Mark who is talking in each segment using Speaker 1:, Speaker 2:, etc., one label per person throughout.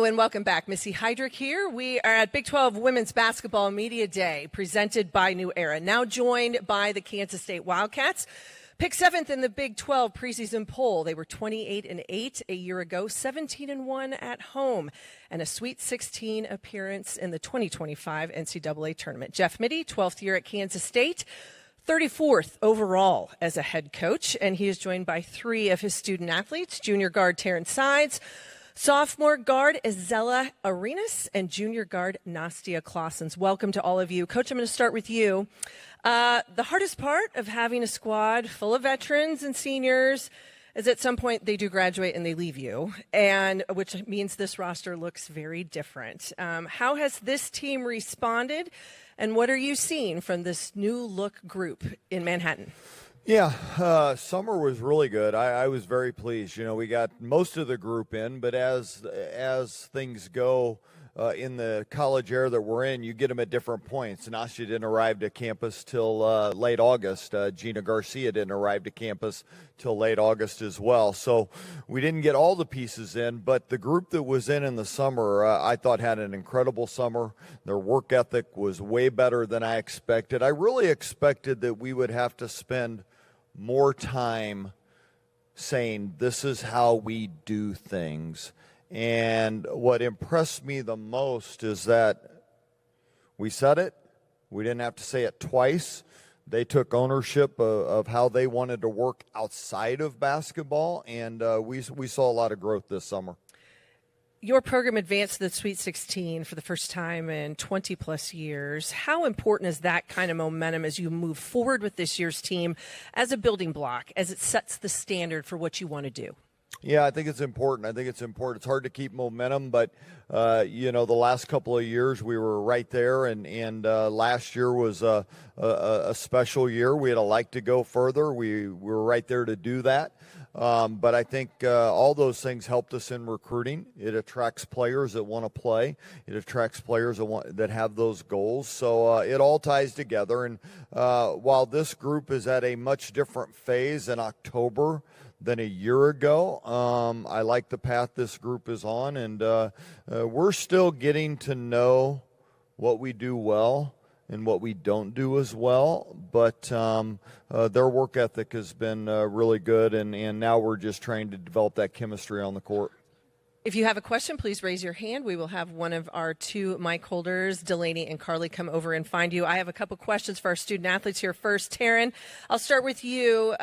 Speaker 1: Hello and welcome back. Missy Heydrich here. We are at Big 12 Women's Basketball Media Day presented by New Era. Now joined by the Kansas State Wildcats. Picked 7th in the Big 12 preseason poll. They were 28-8 a year ago, 17-1 at home, and a Sweet 16 appearance in the 2025 NCAA tournament. Jeff Mittie, 12th year at Kansas State, 34th overall as a head coach, and he is joined by 3 of his student athletes, junior guard Terrence Sides, sophomore guard Isella Arenas, and junior guard Nastia Claessens. Welcome to all of you. Coach, I'm going to start with you. The hardest part of having a squad full of veterans and seniors is at some point they do graduate and they leave you, and which means this roster looks very different. How has this team responded, and what are you seeing from this new look group in Manhattan?
Speaker 2: Yeah, summer was really good. I was very pleased. You know, we got most of the group in, but as things go in the college era that we're in, you get them at different points. Nastia didn't arrive to campus till late August. Gina Garcia didn't arrive to campus till late August as well. So we didn't get all the pieces in, but the group that was in the summer, I thought had an incredible summer. Their work ethic was way better than I expected. I really expected that we would have to spend more time saying this is how we do things. And what impressed me the most is that we said it. We didn't have to say it twice. They took ownership of how they wanted to work outside of basketball, and we saw a lot of growth this summer.
Speaker 1: Your program advanced to the Sweet 16 for the first time in 20-plus years. How important is that kind of momentum as you move forward with this year's team as a building block, as it sets the standard for what you want to do?
Speaker 2: Yeah, I think it's important. It's hard to keep momentum, but, the last couple of years we were right there, and last year was a special year. We had a like to go further. We were right there to do that. But I think all those things helped us in recruiting. It attracts players that want to play. It attracts players that have those goals. So it all ties together. And while this group is at a much different phase in October than a year ago, I like the path this group is on. And we're still getting to know what we do well and what we don't do as well, but their work ethic has been really good, and now we're just trying to develop that chemistry on the court.
Speaker 1: If you have a question, please raise your hand. We will have one of our 2 mic holders, Delaney and Carly, come over and find you. I have a couple questions for our student athletes here first. Taryn, I'll start with you.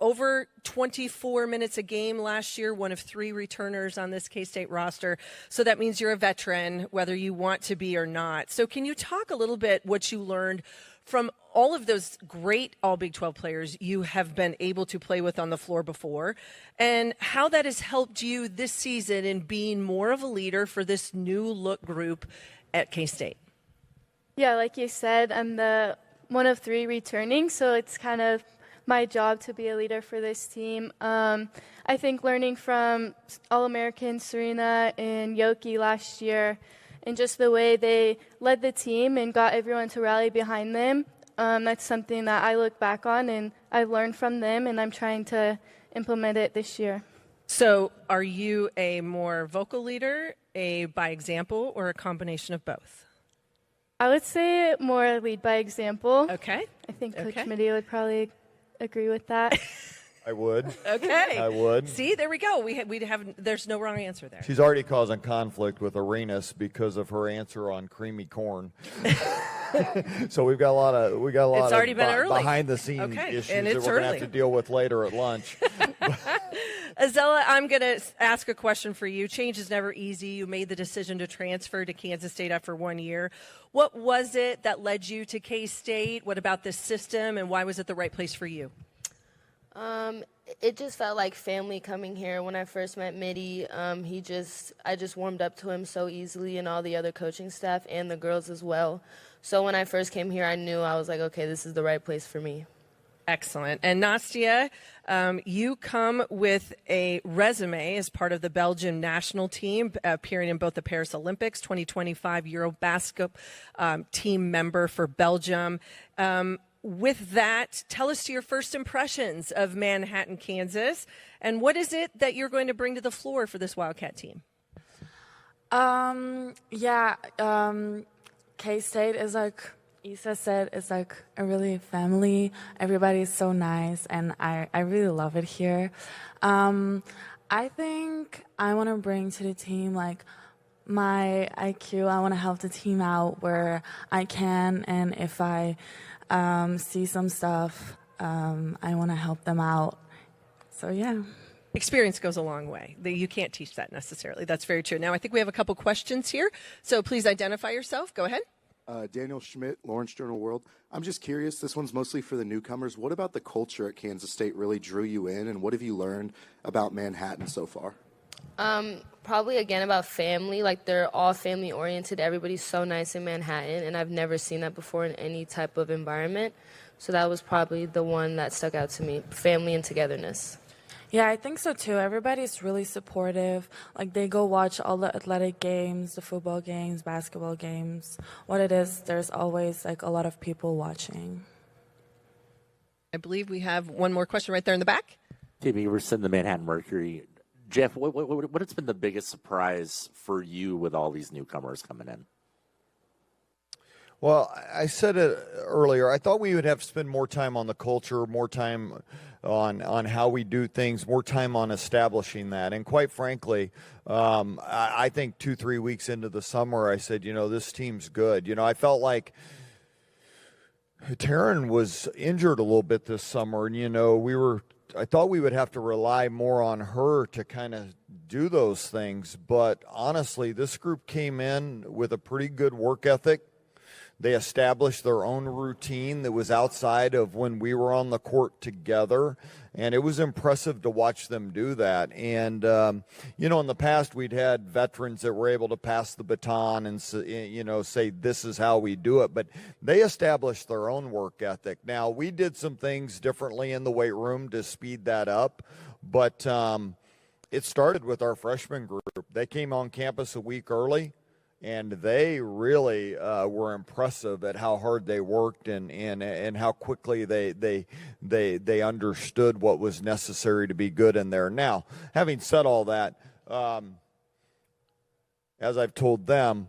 Speaker 1: Over 24 minutes a game last year, one of 3 returners on this K-State roster. So that means you're a veteran, whether you want to be or not. So can you talk a little bit what you learned from all of those great all Big 12 players you have been able to play with on the floor before, and how that has helped you this season in being more of a leader for this new look group at K-State?
Speaker 3: Yeah, like you said, I'm the one of 3 returning, so it's kind of my job to be a leader for this team. I think learning from All-American Serena and Yoki last year, and just the way they led the team and got everyone to rally behind them, that's something that I look back on and I've learned from them, and I'm trying to implement it this year.
Speaker 1: So are you a more vocal leader, a by example, or a combination of both?
Speaker 3: I would say more lead by example.
Speaker 1: Okay.
Speaker 3: I think Coach Mittie would probably agree with that.
Speaker 2: I would.
Speaker 1: Okay.
Speaker 2: I would.
Speaker 1: See, there we go. We have. There's no wrong answer there.
Speaker 2: She's already causing conflict with Arenas because of her answer on creamy corn. So we've got a lot of behind the scenes issues that we're going to have to deal with later at lunch.
Speaker 1: Isella, I'm going to ask a question for you. Change is never easy. You made the decision to transfer to Kansas State after 1 year. What was it that led you to K-State? What about this system, and why was it the right place for you?
Speaker 4: It just felt like family coming here. When I first met Mittie, I just warmed up to him so easily, and all the other coaching staff and the girls as well. So when I first came here, I knew, I was like, okay, this is the right place for me.
Speaker 1: Excellent. And Nastia, you come with a resume as part of the Belgian national team, appearing in both the Paris Olympics, 2025 Eurobasket team member for Belgium. With that, tell us your first impressions of Manhattan, Kansas, and what is it that you're going to bring to the floor for this Wildcat team?
Speaker 5: Yeah, K-State is like Isa said, is like a really family. Everybody's so nice, and I really love it here. I think I want to bring to the team like my IQ. I want to help the team out where I can, and if I see some stuff, I want to help them out. So yeah.
Speaker 1: Experience goes a long way. You can't teach that necessarily. That's very true. Now, I think we have a couple questions here. So please identify yourself. Go ahead.
Speaker 6: Daniel Schmidt, Lawrence Journal World. I'm just curious, this one's mostly for the newcomers. What about the culture at Kansas State really drew you in, and what have you learned about Manhattan so far?
Speaker 4: Probably, again, about family. Like, they're all family-oriented. Everybody's so nice in Manhattan, and I've never seen that before in any type of environment. So that was probably the one that stuck out to me, family and togetherness.
Speaker 5: Yeah, I think so too. Everybody's really supportive. Like they go watch all the athletic games, the football games, basketball games. What it is, there's always like a lot of people watching.
Speaker 1: I believe we have one more question right there in the back.
Speaker 7: Tim Everson, the Manhattan Mercury. Jeff, what has been the biggest surprise for you with all these newcomers coming in?
Speaker 2: Well, I said it earlier. I thought we would have to spend more time on the culture, more time on how we do things, more time on establishing that. And quite frankly, I think 2-3 weeks into the summer, I said, this team's good. I felt like Taryn was injured a little bit this summer, and I thought we would have to rely more on her to kind of do those things. But honestly, this group came in with a pretty good work ethic. They established their own routine that was outside of when we were on the court together, and it was impressive to watch them do that. And, in the past we'd had veterans that were able to pass the baton and, say this is how we do it, but they established their own work ethic. Now, we did some things differently in the weight room to speed that up, but it started with our freshman group. They came on campus a week early. And they really were impressive at how hard they worked and how quickly they understood what was necessary to be good in there. Now, having said all that, as I've told them,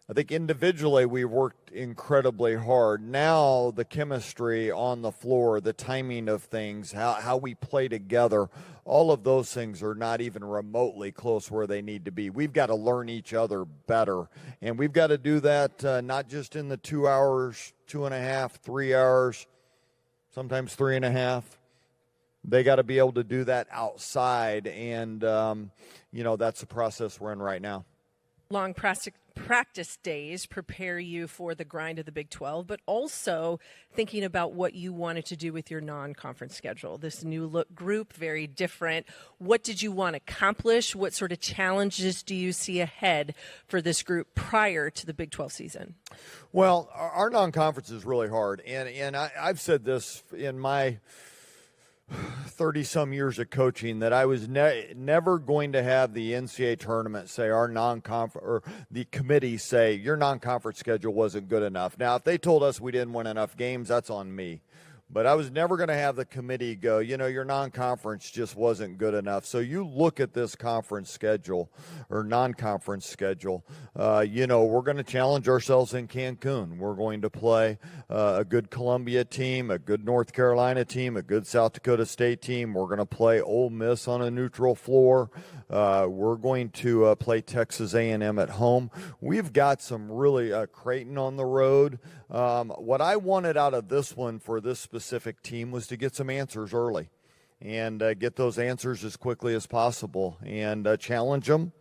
Speaker 2: I think individually we worked incredibly hard. Now the chemistry on the floor, the timing of things, how we play together, all of those things are not even remotely close where they need to be. We've got to learn each other better, and we've got to do that not just in the 2 hours, 2.5, 3 hours, sometimes 3.5. They got to be able to do that outside, and, that's the process we're in right now.
Speaker 1: Long practice days prepare you for the grind of the Big 12, but also thinking about what you wanted to do with your non-conference schedule. This new look group, very different. What did you want to accomplish? What sort of challenges do you see ahead for this group prior to the Big 12 season?
Speaker 2: Well, our non-conference is really hard, and I've said this in my 30-some years of coaching that I was never going to have the NCAA tournament say our non-conference, or the committee say your non-conference schedule wasn't good enough. Now, if they told us we didn't win enough games, that's on me. But I was never going to have the committee go, your non-conference just wasn't good enough. So you look at this conference schedule or non-conference schedule, we're going to challenge ourselves in Cancun. We're going to play a good Columbia team, a good North Carolina team, a good South Dakota State team. We're going to play Ole Miss on a neutral floor. We're going to play Texas A&M at home. We've got some really Creighton on the road. What I wanted out of this one for this specific team was to get some answers early and get those answers as quickly as possible and challenge them,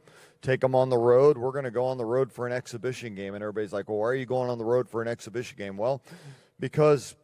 Speaker 2: take them on the road. We're going to go on the road for an exhibition game, and everybody's like, well, why are you going on the road for an exhibition game? Well, because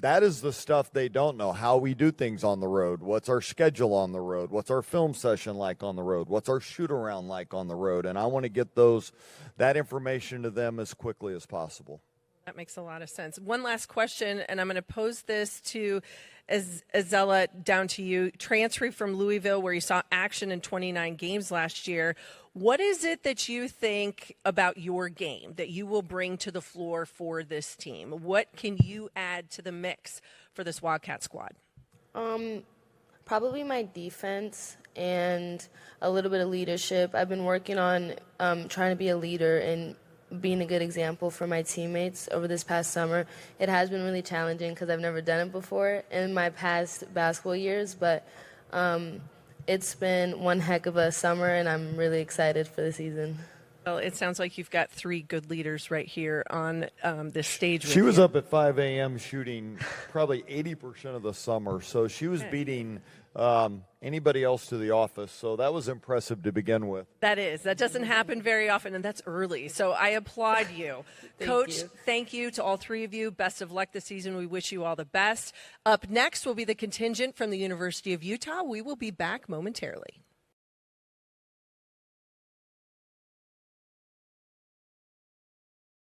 Speaker 2: that is the stuff they don't know, how we do things on the road. What's our schedule on the road? What's our film session like on the road? What's our shoot-around like on the road? And I want to get that information to them as quickly as possible.
Speaker 1: That makes a lot of sense. One last question, and I'm going to pose this to Azella, down to you. Transferring from Louisville, where you saw action in 29 games last year, what is it that you think about your game that you will bring to the floor for this team? What can you add to the mix for this Wildcat squad?
Speaker 4: Probably my defense and a little bit of leadership. I've been working on trying to be a leader and being a good example for my teammates over this past summer. It has been really challenging because I've never done it before in my past basketball years, but it's been one heck of a summer, and I'm really excited for the season.
Speaker 1: Well, it sounds like you've got 3 good leaders right here on this stage.
Speaker 2: She was up at 5 a.m. shooting probably 80% of the summer, so she was beating anybody else to the office, so that was impressive to begin with.
Speaker 1: That is. That doesn't happen very often, and that's early, so I applaud you. Coach, thank you to all 3 of you. Best of luck this season. We wish you all the best. Up next will be the contingent from the University of Utah. We will be back momentarily.